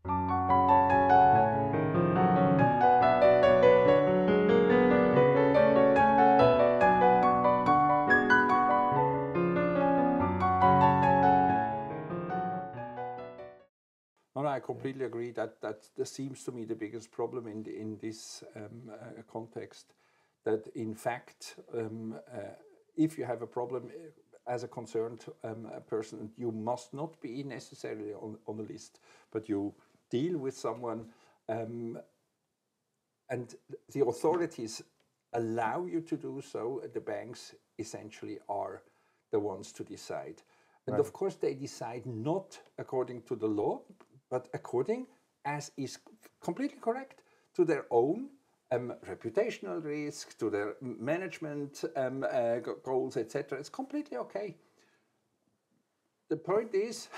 No, I completely agree. That seems to me the biggest problem in this context. That in fact, if you have a problem as a concerned person, you must not be necessarily on the list, but you deal with someone, and the authorities allow you to do so. The banks essentially are the ones to decide. And of course, they decide not according to the law, but according, as is completely correct, to their own reputational risk, to their management goals, etc. It's completely okay. The point is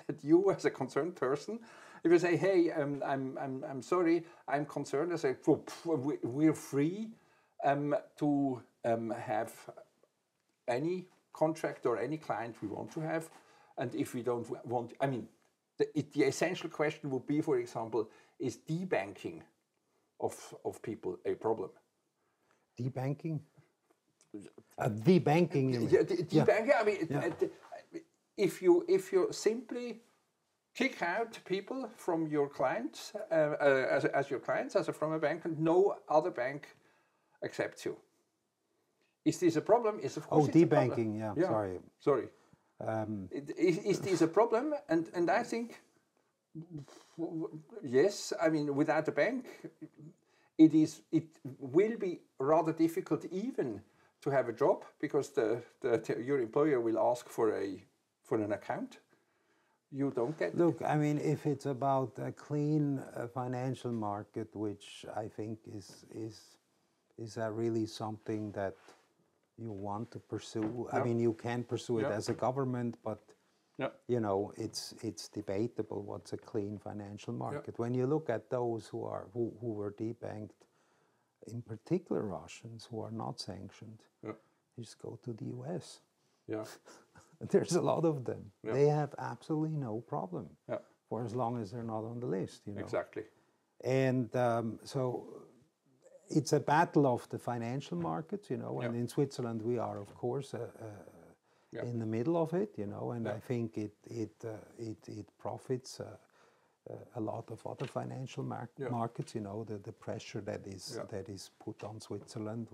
that you, as a concerned person, if you say, "Hey, I'm sorry, I'm concerned," I say, "We're free to have any contract or any client we want to have, and if we don't want, I mean." The essential question would be, for example, is debanking of people a problem? Debanking? Debanking, you mean? Yeah, debanking. I mean, if you simply kick out people from your clients as your clients, from a bank, and no other bank accepts you, is this a problem? Is of course debanking. Yeah, sorry. Is this a problem? And I think, yes, I mean, without a bank, it will be rather difficult even to have a job, because your employer will ask for an account. You don't get. Look, I mean, if it's about a clean financial market, which I think is really something that you want to pursue. I mean, you can pursue it as a government, but you know, it's debatable what's a clean financial market. When you look at those who were debanked, in particular Russians who are not sanctioned, just go to the US. Yeah. There's a lot of them. They have absolutely no problem for as long as they're not on the list. You know? Exactly. And so it's a battle of the financial markets, you know, and in Switzerland we are, of course, in the middle of it, you know, and I think it profits a lot of other financial markets, you know, the pressure that is put on Switzerland,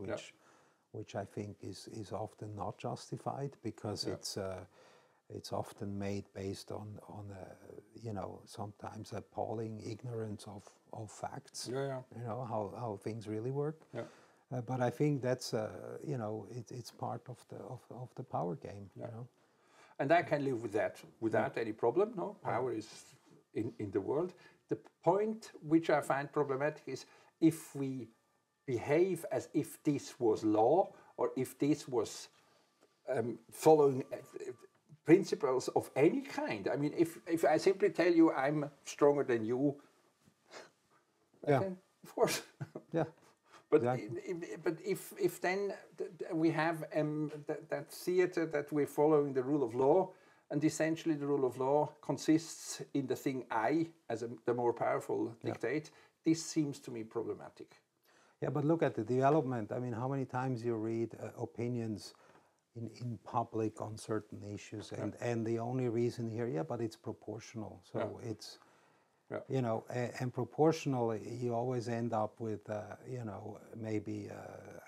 which I think is often not justified, because it's often made based on you know, sometimes appalling ignorance of facts. You know how things really work. But I think that's you know, it's part of the power game. You know, and I can live with that without any problem. No, power is in the world. The point which I find problematic is if we behave as if this was law, or if this was following principles of any kind. I mean, if I simply tell you I'm stronger than you, then of course. But but if then we have that theater that we're following the rule of law, and essentially the rule of law consists in the thing I, as the more powerful, dictate, this seems to me problematic. Yeah, but look at the development. I mean, how many times you read opinions in public on certain issues, and the only reason here, but it's proportional. So it's, you know, and proportional, you always end up with, you know, maybe,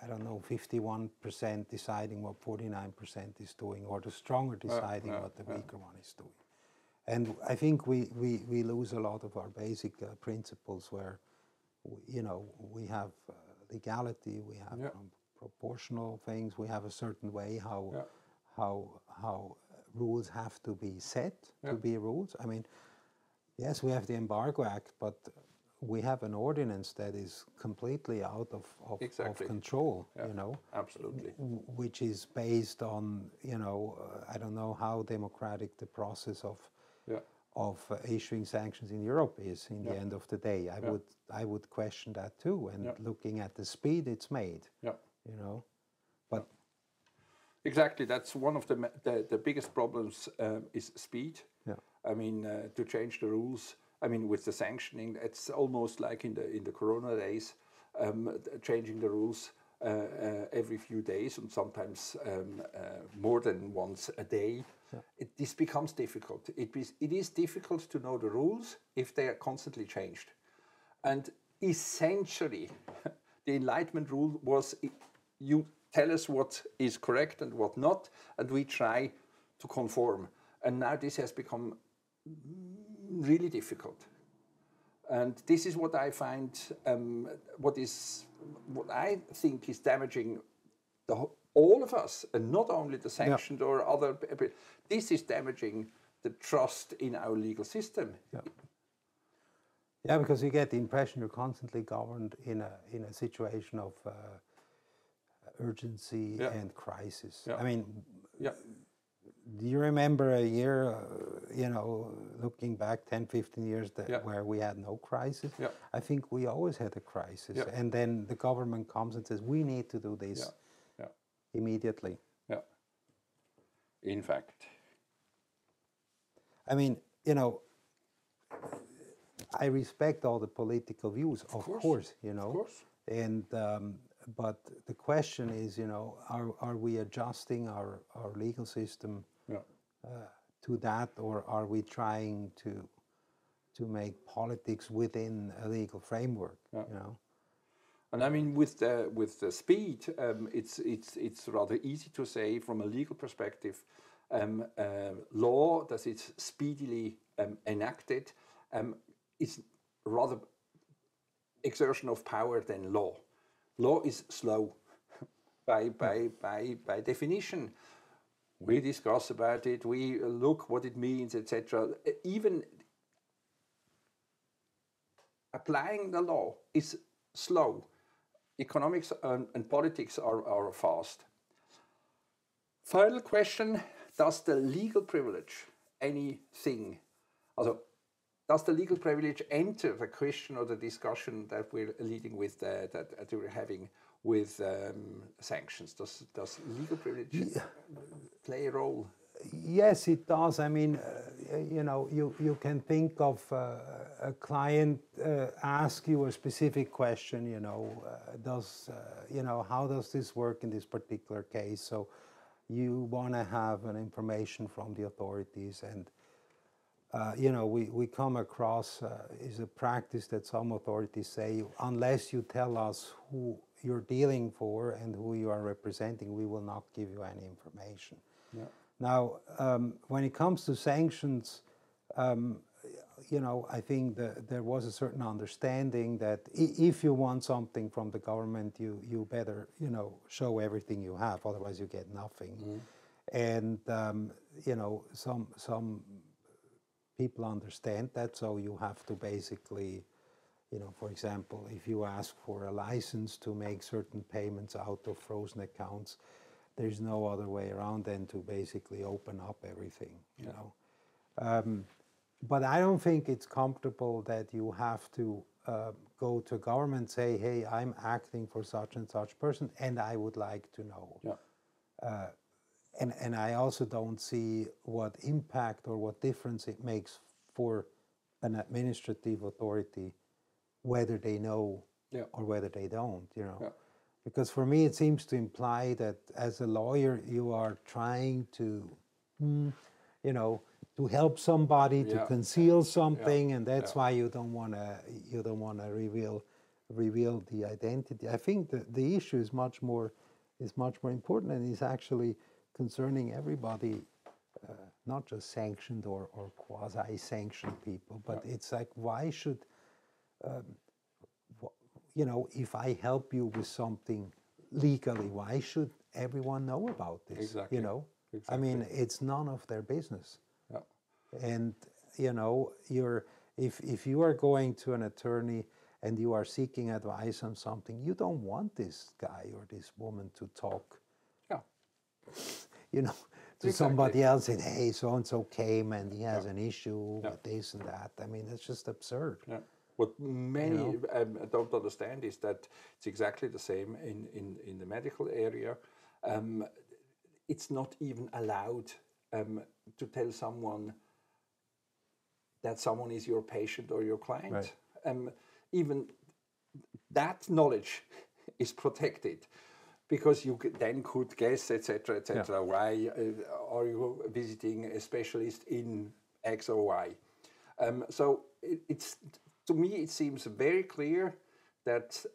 I don't know, 51% deciding what 49% is doing, or the stronger deciding what the weaker one is doing. And I think we lose a lot of our basic principles where, you know, we have legality, we have proportional things, we have a certain way how rules have to be set to be rules. I mean, yes, we have the Embargo Act, but we have an ordinance that is completely out of control, you know. Absolutely. Which is based on, you know, I don't know how democratic the process of issuing sanctions in Europe is in the end of the day. I would question that too, and looking at the speed it's made, you know. But exactly, that's one of the biggest problems is speed. I mean, to change the rules I mean, with the sanctioning, it's almost like in the Corona days, changing the rules every few days and sometimes more than once a day. Yeah. This becomes difficult. It is difficult to know the rules if they are constantly changed. And essentially, the Enlightenment rule was you tell us what is correct and what not, and we try to conform. And now this has become really difficult. And this is what I find, what I think is damaging all of us, and not only the sanctioned or other. This is damaging the trust in our legal system. Yeah. Yeah, because you get the impression you're constantly governed in a situation of urgency and crisis. I mean, do you remember a year, looking back 10, 15 years where we had no crisis? Yeah. I think we always had a crisis. Yeah. And then the government comes and says, we need to do this immediately. Yeah. In fact. I mean, I respect all the political views, of course. Of course. And but the question is, are we adjusting our legal system to that, or are we trying to make politics within a legal framework? And I mean, with the speed, it's rather easy to say from a legal perspective, law that is speedily enacted is rather exertion of power than law. Law is slow by definition. We discuss about it, we look what it means, etc. Even applying the law is slow. Economics and politics are fast. Final question, does the legal privilege anything, does the legal privilege enter the question or the discussion that we're leading with, that we're having with sanctions? Does legal privilege play a role? Yes, it does. I mean, you can think of a client ask you a specific question. How does this work in this particular case? So you want to have an information from the authorities, and we come across is a practice that some authorities say, unless you tell us who you're dealing for and who you are representing, we will not give you any information. Yeah. Now, when it comes to sanctions, I think there was a certain understanding that if you want something from the government, you better, show everything you have, otherwise you get nothing. Mm. And, some people understand that, so you have to basically, for example, if you ask for a license to make certain payments out of frozen accounts, there's no other way around than to basically open up everything, But I don't think it's comfortable that you have to go to government and say, hey, I'm acting for such and such person, and I would like to know. Yeah. And I also don't see what impact or what difference it makes for an administrative authority, whether they know or whether they don't, Yeah. Because for me, it seems to imply that as a lawyer, you are trying to, to help somebody to conceal something, and that's why you don't want to reveal the identity. I think that the issue is much more important, and is actually concerning everybody, not just sanctioned or quasi-sanctioned people. But it's like, why should if I help you with something legally, why should everyone know about this? Exactly. Exactly. I mean, it's none of their business. Yeah. And if you are going to an attorney and you are seeking advice on something, you don't want this guy or this woman to talk. Yeah. To somebody else, and hey, so and so came and he has an issue with this and that. I mean, it's just absurd. Yeah. What many don't understand is that it's exactly the same in the medical area. It's not even allowed to tell someone that someone is your patient or your client. Right. Even that knowledge is protected, because you then could guess, etc., etc. Why are you visiting a specialist in X or Y? So it's, to me, it seems very clear that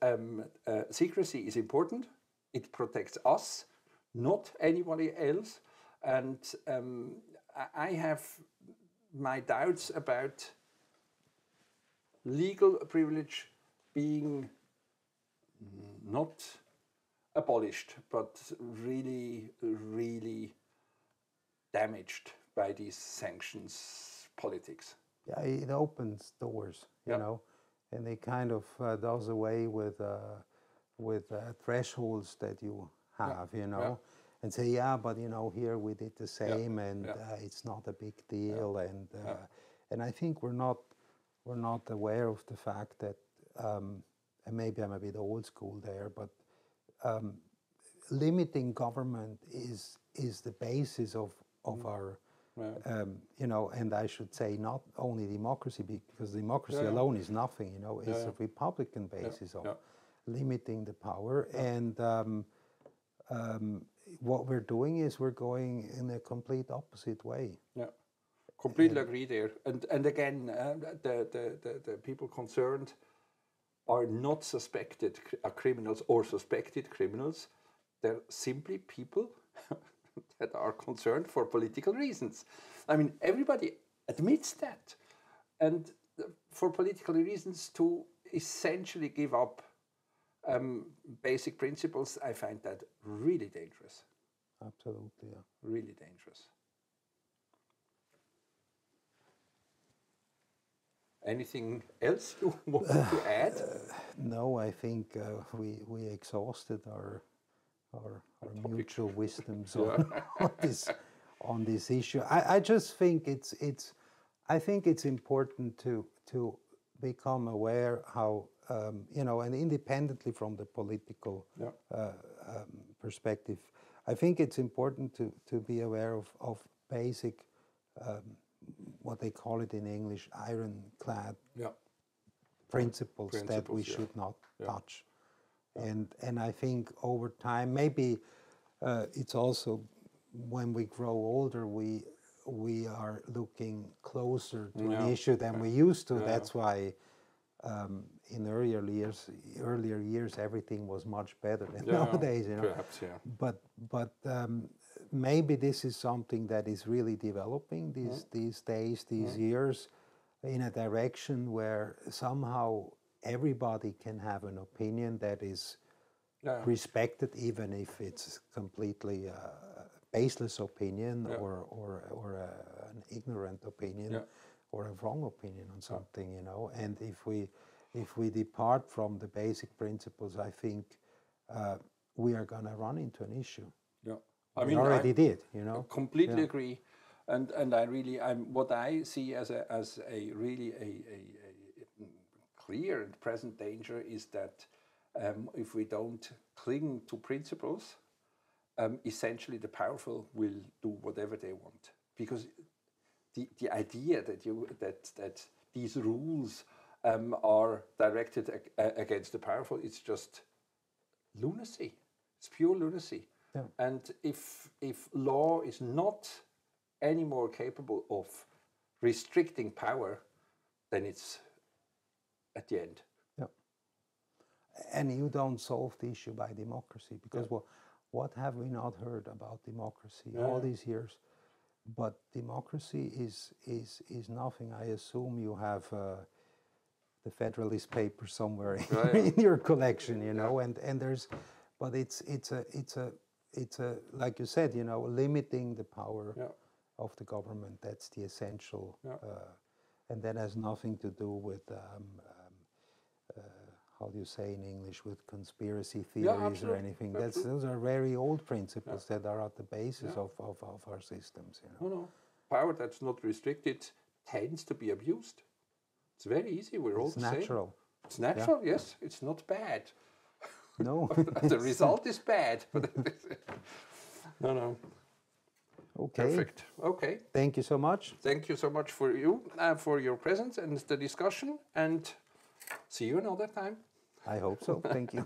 secrecy is important. It protects us, not anybody else. And I have my doubts about legal privilege being not abolished, but really, really damaged by these sanctions politics. Yeah, it opens doors, you know, and it kind of does away with thresholds that you have, you know, and say, yeah, but you know, here we did the same, and it's not a big deal, and I think we're not aware of the fact that, and maybe I'm a bit old school there, but limiting government is the basis of our, you know, and I should say not only democracy, because democracy alone is nothing, you know, it's a republican basis of limiting the power, and what we're doing is we're going in a complete opposite way. Yeah, completely agree there. And again, the people concerned are not suspected criminals or suspected criminals. They're simply people that are concerned for political reasons. I mean, everybody admits that. And for political reasons to essentially give up basic principles, I find that really dangerous. Absolutely, yeah. Really dangerous. Anything else you want to add? No, I think we exhausted our mutual wisdoms on this issue. I just think it's important to become aware how you know, and independently from the political perspective, I think it's important to be aware of basic what they call it in English, ironclad principles that we should not touch. And I think over time, maybe it's also when we grow older, we are looking closer to an issue than we used to. That's why in earlier years, everything was much better than nowadays. You know, perhaps, But maybe this is something that is really developing these days, these years, in a direction where somehow everybody can have an opinion that is respected, even if it's completely baseless opinion or an ignorant opinion or a wrong opinion on something, you know. And if we depart from the basic principles, I think we are going to run into an issue. Yeah, we already did, you know. Completely agree, and I really, what I see as a really clear and present danger is that if we don't cling to principles, essentially the powerful will do whatever they want, because the idea that these rules are directed against the powerful, it's just lunacy. It's pure lunacy. Yeah. And if law is not any more capable of restricting power, then it's at the end. Yeah. And you don't solve the issue by democracy, because what have we not heard about democracy all these years? But democracy is nothing. I assume you have the Federalist Papers somewhere in your collection, you know. And there's, but it's a like you said, you know, limiting the power of the government. That's the essential, and that has nothing to do with how do you say in English, with conspiracy theories or anything. Those are very old principles that are at the basis of our systems. You know? No. Power that's not restricted tends to be abused. It's very easy. We're all the same. Natural. It's natural. Yes, it's not bad. No. The result is bad. No. Okay. Perfect. Okay. Thank you so much. Thank you so much for your presence and the discussion, and see you another time. I hope so. Thank you.